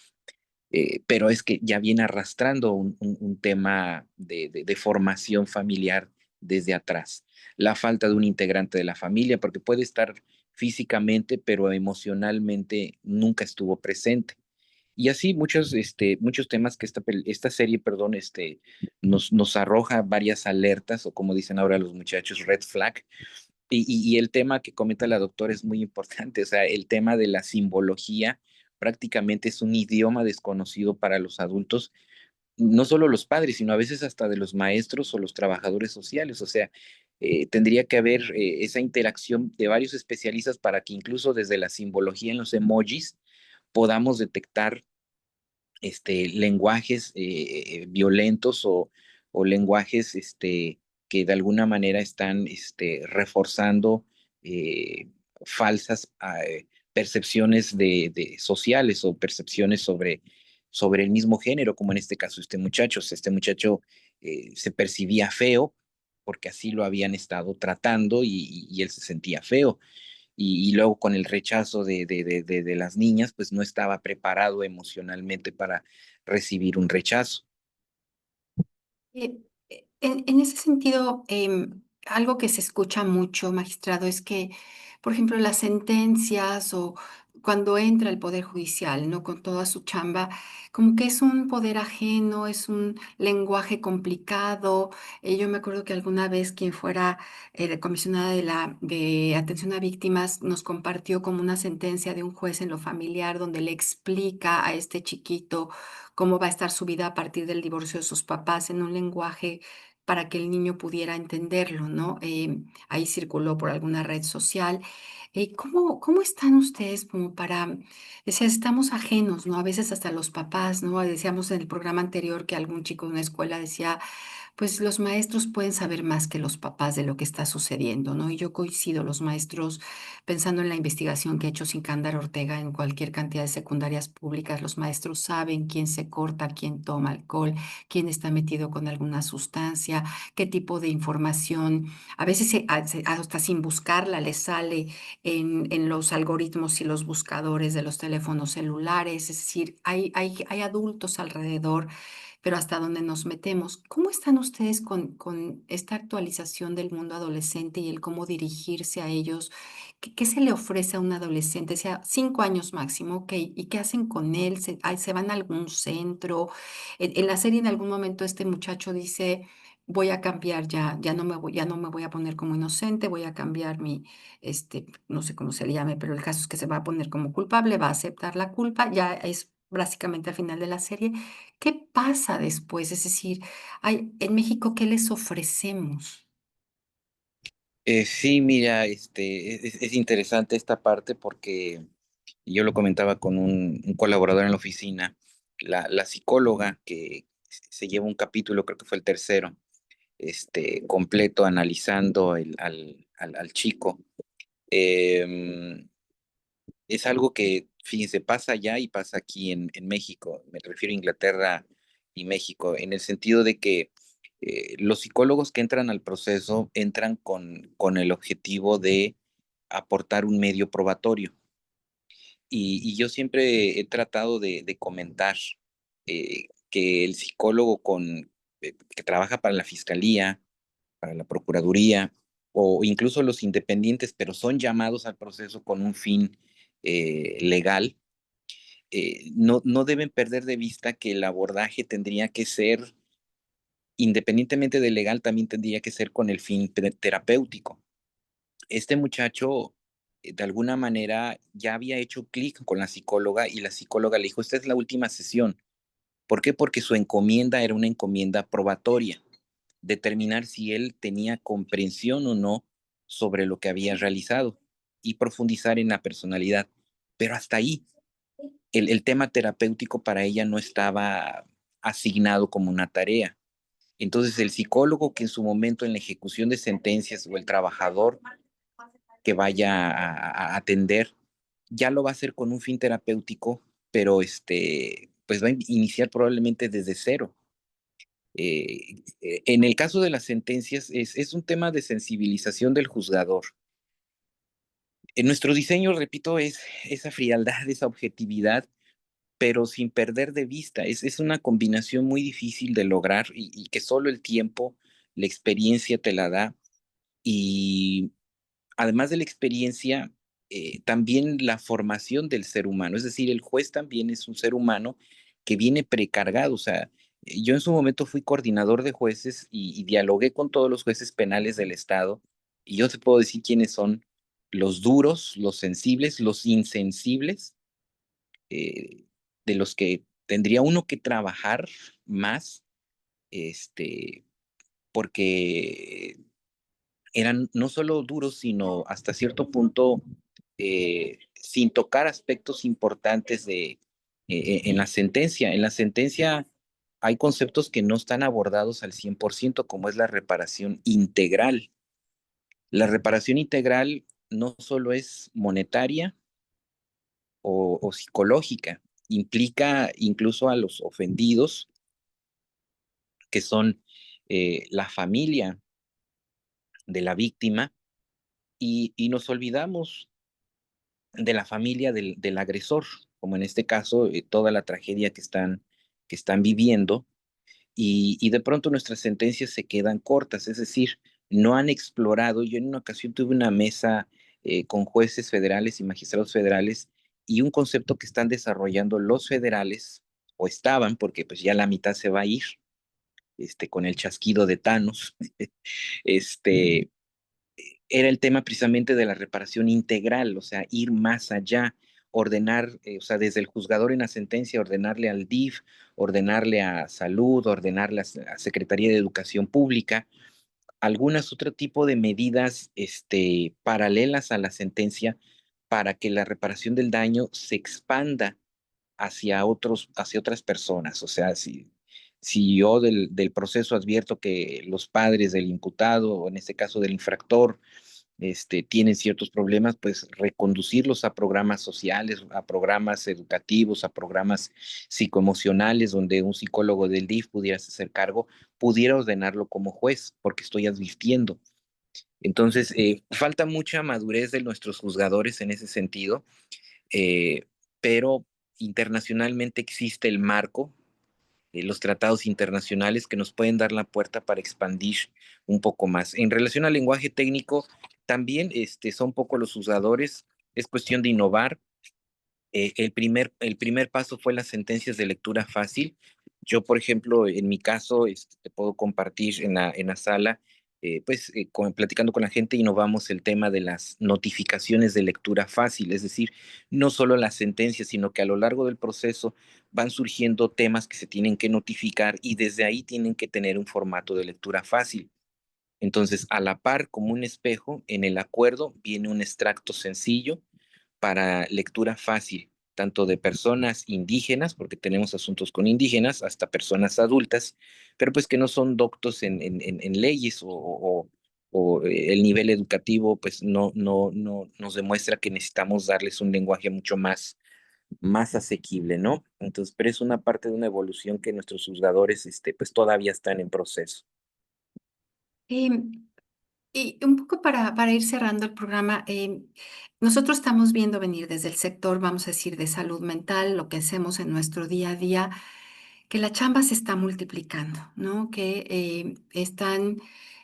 pero es que ya viene arrastrando un tema de formación familiar desde atrás. La falta de un integrante de la familia, porque puede estar físicamente, pero emocionalmente nunca estuvo presente. Y así muchos temas que esta serie, perdón, nos arroja varias alertas, o como dicen ahora los muchachos, red flag. Y el tema que comenta la doctora es muy importante. O sea, el tema de la simbología prácticamente es un idioma desconocido para los adultos, no solo los padres, sino a veces hasta de los maestros o los trabajadores sociales. O sea, tendría que haber esa interacción de varios especialistas para que incluso desde la simbología en los emojis podamos detectar lenguajes violentos, o lenguajes que de alguna manera están reforzando eh, falsas percepciones sociales, o percepciones sobre el mismo género, como en este caso este muchacho se percibía feo porque así lo habían estado tratando, y él se sentía feo. y luego con el rechazo de las niñas, pues no estaba preparado emocionalmente para recibir un rechazo. Eh, en ese sentido, algo que se escucha mucho, magistrado, es que, por ejemplo, las sentencias o cuando entra el Poder Judicial, ¿no? Con toda su chamba, como que es un poder ajeno, es un lenguaje complicado. Yo me acuerdo que alguna vez quien fuera comisionada de atención a víctimas nos compartió como una sentencia de un juez en lo familiar donde le explica a este chiquito cómo va a estar su vida a partir del divorcio de sus papás en un lenguaje para que el niño pudiera entenderlo, ¿no? Ahí circuló por alguna red social. ¿Cómo están ustedes como para, decía, estamos ajenos, ¿no? A veces hasta los papás, ¿no? Decíamos en el programa anterior que algún chico de una escuela decía, pues los maestros pueden saber más que los papás de lo que está sucediendo, ¿no? Y yo coincido, los maestros, pensando en la investigación que ha hecho Sicándar Ortega en cualquier cantidad de secundarias públicas, los maestros saben quién se corta, quién toma alcohol, quién está metido con alguna sustancia, qué tipo de información, a veces hasta sin buscarla les sale en los algoritmos y los buscadores de los teléfonos celulares, es decir, hay adultos alrededor, pero hasta dónde nos metemos. ¿Cómo están ustedes con esta actualización del mundo adolescente y el cómo dirigirse a ellos? ¿Qué se le ofrece a un adolescente? O sea, 5 años máximo, ok, ¿y qué hacen con él? ¿Se van a algún centro? En la serie en algún momento este muchacho dice, voy a cambiar ya no me voy a poner como inocente, voy a cambiar no sé cómo se le llame, pero el caso es que se va a poner como culpable, va a aceptar la culpa, ya es básicamente al final de la serie. ¿Qué pasa después? Es decir, en México, ¿qué les ofrecemos? Sí, mira, es interesante esta parte porque yo lo comentaba con un colaborador en la oficina, la psicóloga que se lleva un capítulo, creo que fue el tercero, completo analizando al chico. Em, es algo que, fíjense, pasa allá y pasa aquí en México. Me refiero a Inglaterra y México, en el sentido de que los psicólogos que entran al proceso entran con el objetivo de aportar un medio probatorio. Y yo siempre he tratado de comentar que el psicólogo que trabaja para la fiscalía, para la procuraduría, o incluso los independientes, pero son llamados al proceso con un fin legal, no deben perder de vista que el abordaje tendría que ser, independientemente de legal, también tendría que ser con el fin terapéutico. Este muchacho, de alguna manera, ya había hecho clic con la psicóloga y la psicóloga le dijo, esta es la última sesión. ¿Por qué? Porque su encomienda era una encomienda probatoria, determinar si él tenía comprensión o no sobre lo que había realizado y profundizar en la personalidad. Pero hasta ahí, el tema terapéutico para ella no estaba asignado como una tarea. Entonces, el psicólogo que en su momento en la ejecución de sentencias o el trabajador que vaya a atender, ya lo va a hacer con un fin terapéutico, pero pues va a iniciar probablemente desde cero. En el caso de las sentencias, es un tema de sensibilización del juzgador. En nuestro diseño, repito, es esa frialdad, esa objetividad, pero sin perder de vista. Es una combinación muy difícil de lograr y que solo el tiempo, la experiencia te la da. Y además de la experiencia, también la formación del ser humano. Es decir, el juez también es un ser humano que viene precargado. O sea, yo en su momento fui coordinador de jueces y dialogué con todos los jueces penales del Estado y yo te puedo decir quiénes son los duros, los sensibles, los insensibles, eh, de los que tendría uno que trabajar más, este, porque eran no solo duros, sino hasta cierto punto sin tocar aspectos importantes en la sentencia. En la sentencia hay conceptos que no están abordados al 100%, como es la reparación integral. La reparación integral no solo es monetaria o psicológica, implica incluso a los ofendidos, que son la familia de la víctima, y nos olvidamos de la familia del agresor, como en este caso, toda la tragedia que están viviendo, y de pronto nuestras sentencias se quedan cortas, es decir, no han explorado. Yo en una ocasión tuve una mesa con jueces federales y magistrados federales, y un concepto que están desarrollando los federales, o estaban, porque pues ya la mitad se va a ir, con el chasquido de Thanos, este, era el tema precisamente de la reparación integral, o sea, ir más allá, ordenar, o sea, desde el juzgador en la sentencia, ordenarle al DIF, ordenarle a Salud, ordenarle a Secretaría de Educación Pública, algunas otro tipo de medidas, paralelas a la sentencia, para que la reparación del daño se expanda hacia otras personas. O sea, si yo del proceso advierto que los padres del imputado, o en este caso del infractor, tienen ciertos problemas, pues reconducirlos a programas sociales, a programas educativos, a programas psicoemocionales, donde un psicólogo del DIF pudiera hacer cargo, pudiera ordenarlo como juez, porque estoy advirtiendo. Entonces, falta mucha madurez de nuestros juzgadores en ese sentido, pero internacionalmente existe el marco, los tratados internacionales que nos pueden dar la puerta para expandir un poco más. En relación al lenguaje técnico, también son poco los usadores, es cuestión de innovar. El primer paso fue las sentencias de lectura fácil. Yo, por ejemplo, en mi caso, te puedo compartir en la sala, platicando con la gente, innovamos el tema de las notificaciones de lectura fácil, es decir, no solo las sentencias, sino que a lo largo del proceso van surgiendo temas que se tienen que notificar, y desde ahí tienen que tener un formato de lectura fácil. Entonces, a la par, como un espejo, en el acuerdo viene un extracto sencillo para lectura fácil, tanto de personas indígenas, porque tenemos asuntos con indígenas, hasta personas adultas, pero pues que no son doctos en leyes, o el nivel educativo pues no nos demuestra que necesitamos darles un lenguaje mucho más asequible, ¿no? Entonces, pero es una parte de una evolución que nuestros juzgadores pues todavía están en proceso. Em, Y un poco para ir cerrando el programa, nosotros estamos viendo venir desde el sector, vamos a decir, de salud mental, lo que hacemos en nuestro día a día, que la chamba se está multiplicando, ¿no? Que están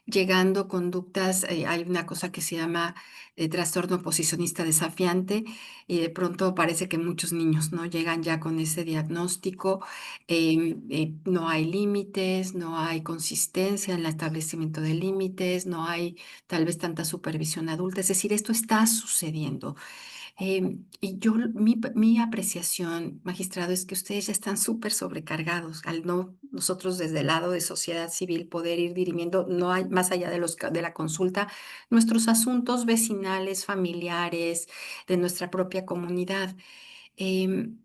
llegando conductas, hay una cosa que se llama trastorno oposicionista desafiante, y de pronto parece que muchos niños, ¿no? Llegan ya con ese diagnóstico. No hay límites, no hay consistencia en el establecimiento de límites, no hay tal vez tanta supervisión adulta. Es decir, esto está sucediendo. Y yo, mi apreciación, magistrado, es que ustedes ya están súper sobrecargados al no nosotros desde el lado de sociedad civil poder ir dirimiendo, no hay, más allá de, de la consulta, nuestros asuntos vecinales, familiares, de nuestra propia comunidad. Em,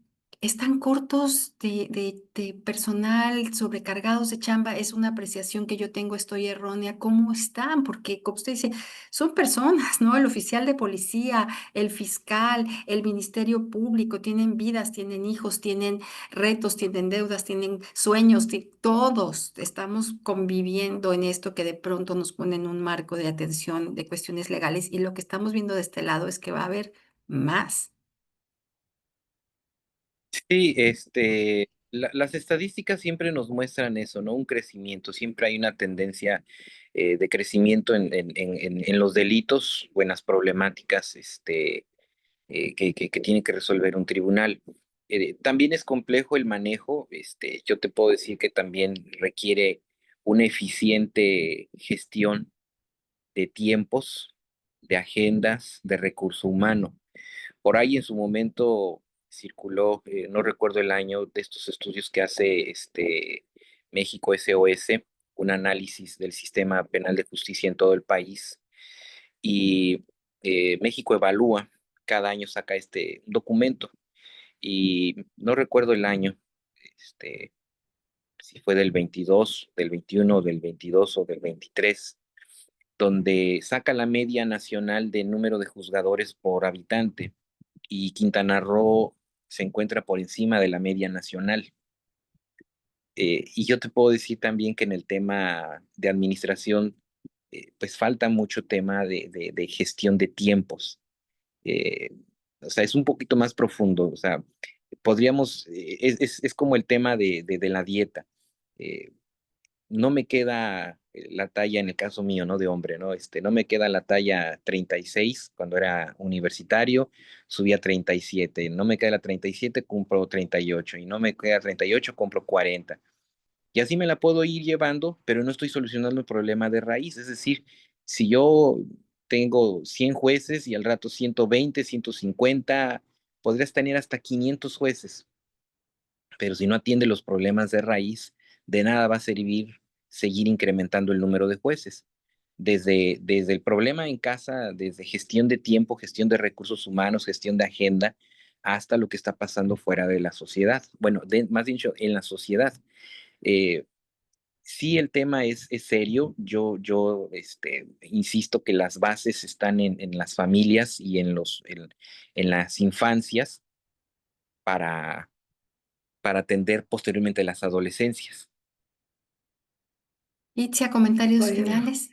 Están cortos de personal, sobrecargados de chamba. Es una apreciación que yo tengo, estoy errónea. ¿Cómo están? Porque, como usted dice, son personas, ¿no? El oficial de policía, el fiscal, el ministerio público, tienen vidas, tienen hijos, tienen retos, tienen deudas, tienen sueños, todos estamos conviviendo en esto que de pronto nos pone en un marco de atención de cuestiones legales, y lo que estamos viendo de este lado es que va a haber más. Sí, las estadísticas siempre nos muestran eso, ¿no? Un crecimiento, siempre hay una tendencia de crecimiento en los delitos o en las problemáticas, que tiene que resolver un tribunal. También es complejo el manejo, yo te puedo decir que también requiere una eficiente gestión de tiempos, de agendas, de recurso humano. Por ahí en su momento circuló, no recuerdo el año, de estos estudios que hace México SOS, un análisis del sistema penal de justicia en todo el país. Y México evalúa, cada año saca este documento, y no recuerdo el año, este, si fue del 22, del 21, del 22 o del 23, donde saca la media nacional de número de juzgadores por habitante, y Quintana Roo se encuentra por encima de la media nacional. Y yo te puedo decir también que en el tema de administración, pues falta mucho tema de gestión de tiempos. Eh, O sea, es un poquito más profundo. O sea, podríamos, es como el tema de la dieta. Eh, no me queda la talla, en el caso mío, ¿no? De hombre, ¿no? No me queda la talla 36 cuando era universitario, subí a 37. No me queda la 37, compro 38. Y no me queda 38, compro 40. Y así me la puedo ir llevando, pero no estoy solucionando el problema de raíz. Es decir, si yo tengo 100 jueces y al rato 120, 150, podrías tener hasta 500 jueces, pero si no atiende los problemas de raíz, de nada va a servir seguir incrementando el número de jueces. Desde el problema en casa, desde gestión de tiempo, gestión de recursos humanos, gestión de agenda, hasta lo que está pasando fuera de la sociedad. Bueno, más dicho, en la sociedad. Eh, sí, el tema es serio. Yo insisto que las bases están en las familias y en las infancias para, para atender posteriormente las adolescencias. Itzia, comentarios Bueno, finales.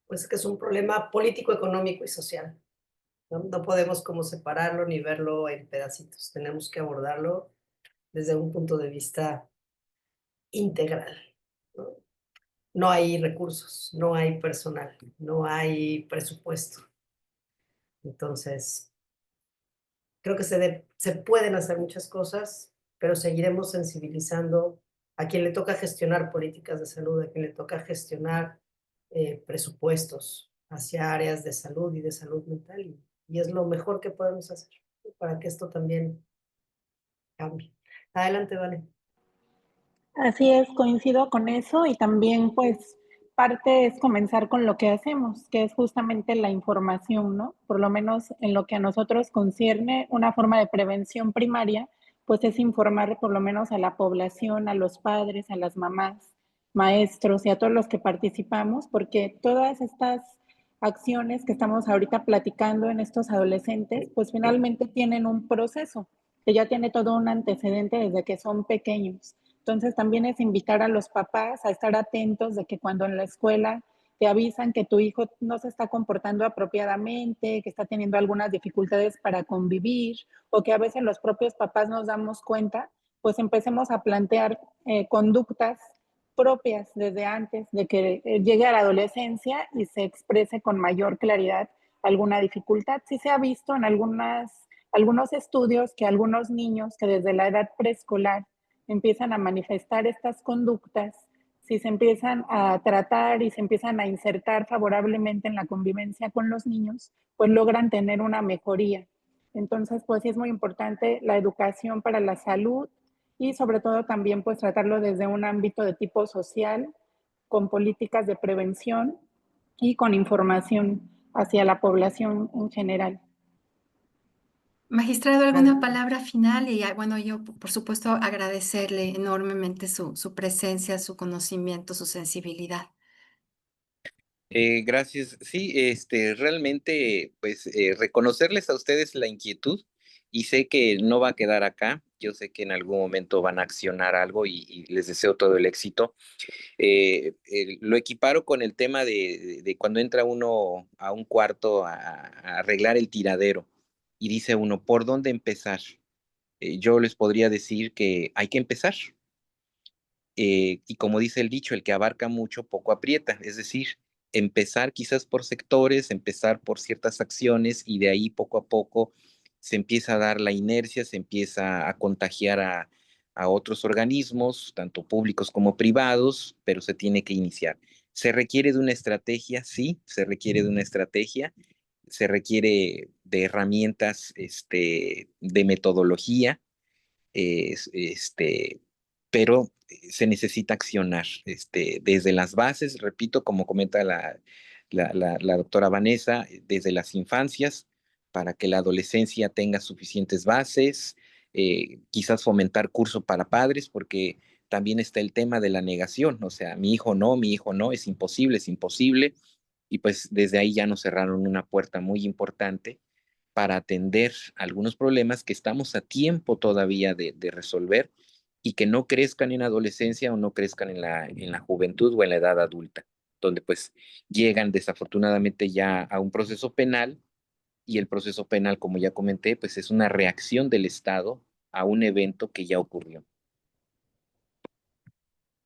pues que es un problema político, económico y social. No podemos como separarlo ni verlo en pedacitos. Tenemos que abordarlo desde un punto de vista integral, ¿no? No hay recursos, no hay personal, no hay presupuesto. Entonces, creo que se pueden hacer muchas cosas, pero seguiremos sensibilizando a quien le toca gestionar políticas de salud, a quien le toca gestionar presupuestos hacia áreas de salud y de salud mental. Y es lo mejor que podemos hacer para que esto también cambie. Adelante, Vale. Así es, coincido con eso y también pues parte es comenzar con lo que hacemos, que es justamente la información, ¿no? Por lo menos en lo que a nosotros concierne, una forma de prevención primaria, pues es informar por lo menos a la población, a los padres, a las mamás, maestros y a todos los que participamos, porque todas estas acciones que estamos ahorita platicando en estos adolescentes, pues finalmente tienen un proceso que ya tiene todo un antecedente desde que son pequeños. Entonces también es invitar a los papás a estar atentos de que cuando en la escuela te avisan que tu hijo no se está comportando apropiadamente, que está teniendo algunas dificultades para convivir o que a veces los propios papás nos damos cuenta, pues empecemos a plantear conductas propias desde antes de que llegue a la adolescencia y se exprese con mayor claridad alguna dificultad. Sí se ha visto en algunos estudios que algunos niños que desde la edad preescolar empiezan a manifestar estas conductas, si se empiezan a tratar y se empiezan a insertar favorablemente en la convivencia con los niños, pues logran tener una mejoría. Entonces, pues sí es muy importante la educación para la salud y sobre todo también pues tratarlo desde un ámbito de tipo social, con políticas de prevención y con información hacia la población en general. Magistrado, ¿alguna Adelante. palabra final? Y bueno, yo por supuesto agradecerle enormemente su presencia, su conocimiento, su sensibilidad. Gracias. Sí, realmente, pues, reconocerles a ustedes la inquietud y sé que no va a quedar acá. Yo sé que en algún momento van a accionar algo y les deseo todo el éxito. Lo equiparo con el tema de cuando entra uno a un cuarto a arreglar el tiradero y dice uno, ¿por dónde empezar? Yo les podría decir que hay que empezar. Y como dice el dicho, el que abarca mucho, poco aprieta. Es decir, empezar quizás por sectores, empezar por ciertas acciones y de ahí poco a poco se empieza a dar la inercia, se empieza a contagiar a otros organismos, tanto públicos como privados, pero se tiene que iniciar. ¿Se requiere de una estrategia? Sí, se requiere de una estrategia, se requiere de herramientas, de metodología, pero se necesita accionar desde las bases, repito, como comenta la doctora Vanessa, desde las infancias, para que la adolescencia tenga suficientes bases, quizás fomentar curso para padres, porque también está el tema de la negación, o sea, mi hijo no, es imposible, y pues desde ahí ya nos cerraron una puerta muy importante para atender algunos problemas que estamos a tiempo todavía de resolver y que no crezcan en adolescencia o no crezcan en la juventud o en la edad adulta, donde pues llegan desafortunadamente ya a un proceso penal y el proceso penal, como ya comenté, pues es una reacción del Estado a un evento que ya ocurrió.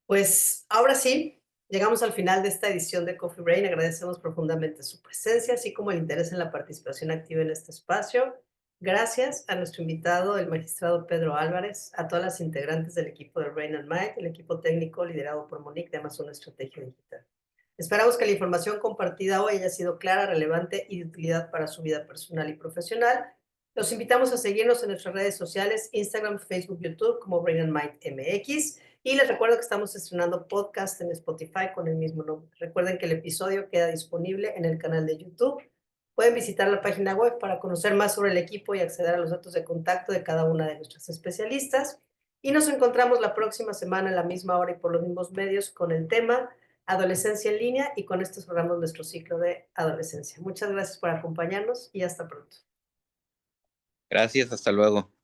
Pues ahora sí, llegamos al final de esta edición de Coffee Brain. Agradecemos profundamente su presencia, así como el interés en la participación activa en este espacio. Gracias a nuestro invitado, el magistrado Pedro Álvarez, a todas las integrantes del equipo de Brain and Mind, el equipo técnico liderado por Monique de Amazon Estrategia Digital. Esperamos que la información compartida hoy haya sido clara, relevante y de utilidad para su vida personal y profesional. Los invitamos a seguirnos en nuestras redes sociales, Instagram, Facebook, YouTube, como Brain and Mind MX. Y les recuerdo que estamos estrenando podcast en Spotify con el mismo nombre. Recuerden que el episodio queda disponible en el canal de YouTube. Pueden visitar la página web para conocer más sobre el equipo y acceder a los datos de contacto de cada una de nuestras especialistas. Y nos encontramos la próxima semana a la misma hora y por los mismos medios con el tema Adolescencia en línea, y con esto cerramos nuestro ciclo de adolescencia. Muchas gracias por acompañarnos y hasta pronto. Gracias, hasta luego.